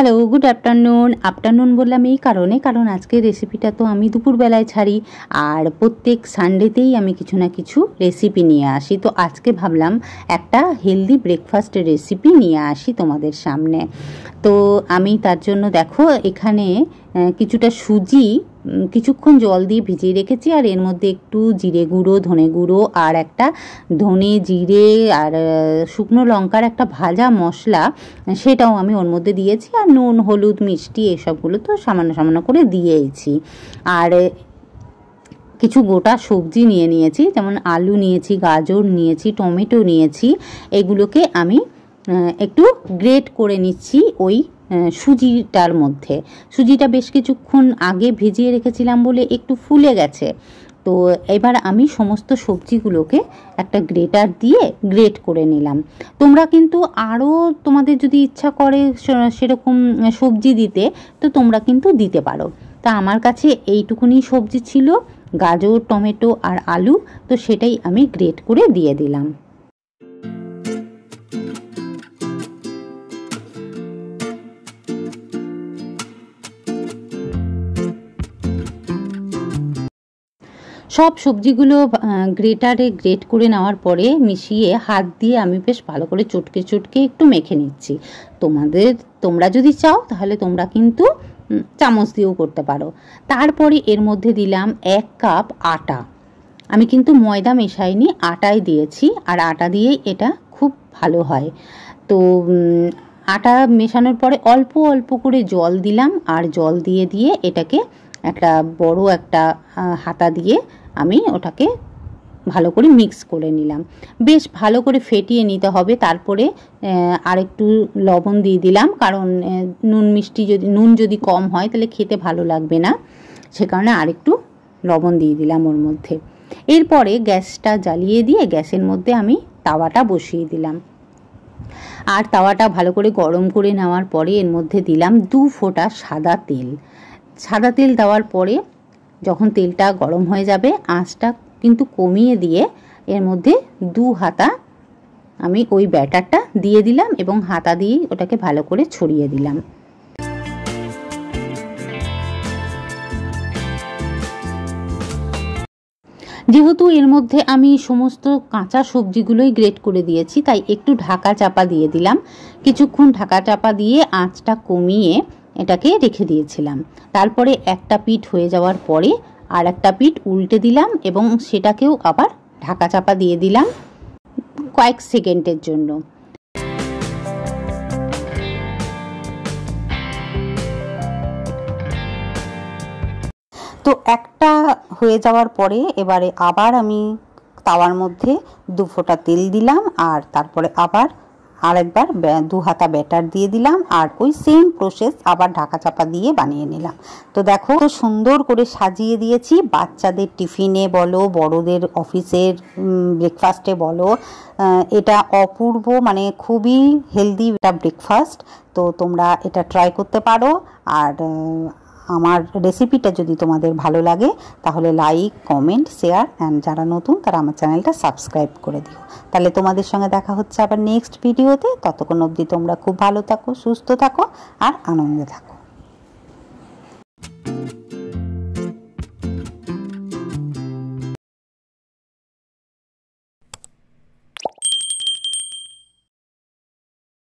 Hello, good afternoon. Afternoon বললাম এই কারণে, কারণ আজকের রেসিপিটা তো আমি দুপুরবেলায় ছাড়ি, আর প্রত্যেক সানডেতেই আমি কিছু না কিছু রেসিপি নিয়ে আসি। তো আজকে ভাবলাম একটা হেলদি ব্রেকফাস্টের রেসিপি নিয়ে আসি তোমাদের সামনে। তো আমি তার জন্য দেখো এখানে কিছুটা সুজি কিছুক্ষণ জল দিয়ে ভিজিয়ে রেখেছি, আর এর মধ্যে একটু জিরে গুঁড়ো, ধনে গুঁড়ো, আর একটা ধনে জিরে আর শুকনো লঙ্কার একটা ভাজা মশলা, সেটাও আমি ওর মধ্যে দিয়েছি। আর নুন, হলুদ, মিষ্টি এসবগুলো তো সামান্য সামান্য করে দিয়েছি। আর কিছু গোটা সবজি নিয়ে নিয়েছি, যেমন আলু নিয়েছি, গাজর নিয়েছি, টমেটো নিয়েছি। এগুলোকে আমি একটু গ্রেট করে নিচ্ছি ওই সুজিটার মধ্যে। সুজিটা বেশ কিছুক্ষণ আগে ভিজিয়ে রেখেছিলাম বলে একটু ফুলে গেছে। তো এবার আমি সমস্ত সবজিগুলোকে একটা গ্রেটার দিয়ে গ্রেট করে নিলাম। তোমরা কিন্তু আরও তোমাদের যদি ইচ্ছা করে সেরকম সবজি দিতে, তো তোমরা কিন্তু দিতে পারো। তা আমার কাছে এইটুকুনি সবজি ছিল, গাজর, টমেটো আর আলু, তো সেটাই আমি গ্রেট করে দিয়ে দিলাম। সব সবজিগুলো গ্রেটারে গ্রেট করে নেওয়ার পরে মিশিয়ে হাত দিয়ে আমি বেশ ভালো করে চটকে চটকে একটু মেখে নিচ্ছি। তোমরা যদি চাও তাহলে তোমরা কিন্তু চামচ দিয়েও করতে পারো। তারপরে এর মধ্যে দিলাম 1 কাপ আটা। আমি কিন্তু ময়দা মেশাইনি, আটাই দিয়েছি, আর আটা দিয়েই এটা খুব ভালো হয়। তো আটা মেশানোর পরে অল্প অল্প করে জল দিলাম, আর জল দিয়ে দিয়ে এটাকে একটা বড় একটা হাতা দিয়ে আমি ওটাকে ভালো করে মিক্স করে নিলাম। বেশ ভালো করে ফেটিয়ে নিতে হবে। তারপরে আরেকটু লবণ দিয়ে দিলাম, কারণ নুন যদি কম হয় তাহলে খেতে ভালো লাগবে না, সে কারণে আরেকটু লবণ দিয়ে দিলাম ওর মধ্যে। এরপরে গ্যাসটা জ্বালিয়ে দিয়ে গ্যাসের মধ্যে আমি তাওয়াটা বসিয়ে দিলাম, আর তাওয়াটা ভালো করে গরম করে নেওয়ার পরে এর মধ্যে দিলাম 2 ফোঁটা সাদা তেল। সাদা তেল দেওয়ার পরে যখন তেলটা গরম হয়ে যাবে, আঁচটা কিন্তু কমিয়ে দিয়ে এর মধ্যে 2 হাতা আমি ওই ব্যাটারটা দিয়ে দিলাম, এবং হাতা দিয়ে ওটাকে ভালো করে ছড়িয়ে দিলাম। যেহেতু এর মধ্যে আমি সমস্ত কাঁচা সবজিগুলোই গ্রেট করে দিয়েছি, তাই একটু ঢাকা চাপা দিয়ে দিলাম। কিছুক্ষণ ঢাকা চাপা দিয়ে আঁচটা কমিয়ে এটাকে রেখে দিয়েছিলাম। তারপরে একটা পিঠ হয়ে যাওয়ার পরে আর একটা পিঠ উল্টে দিলাম, এবং সেটাকেও আবার ঢাকা চাপা দিয়ে দিলাম কয়েক সেকেন্ডের জন্য। তো একটা হয়ে যাওয়ার পরে এবারে আবার আমি তাওয়ার মধ্যে 2 ফোঁটা তেল দিলাম, আর তারপরে আবার আরেকবার 2 হাতা ব্যাটার দিয়ে দিলাম, আর ওই সেম প্রসেস আবার ঢাকা চাপা দিয়ে বানিয়ে নিলাম। তো দেখো তো সুন্দর করে সাজিয়ে দিয়েছি। বাচ্চাদের টিফিনে বলো, বড়দের অফিসের ব্রেকফাস্টে বলো, এটা অপূর্ব, মানে খুবই হেলদি একটা ব্রেকফাস্ট। তো তোমরা এটা ট্রাই করতে পারো। আর আমার রেসিপিটা যদি তোমাদের ভালো লাগে তাহলে লাইক, কমেন্ট, শেয়ার, অ্যান্ড যারা নতুন তারা আমার চ্যানেলটা সাবস্ক্রাইব করে দিও। তাহলে তোমাদের সঙ্গে দেখা হচ্ছে আবার নেক্সট ভিডিওতে। ততক্ষণ অবধি তোমরা খুব ভালো থাকো, সুস্থ থাকো, আর আনন্দে থাকো।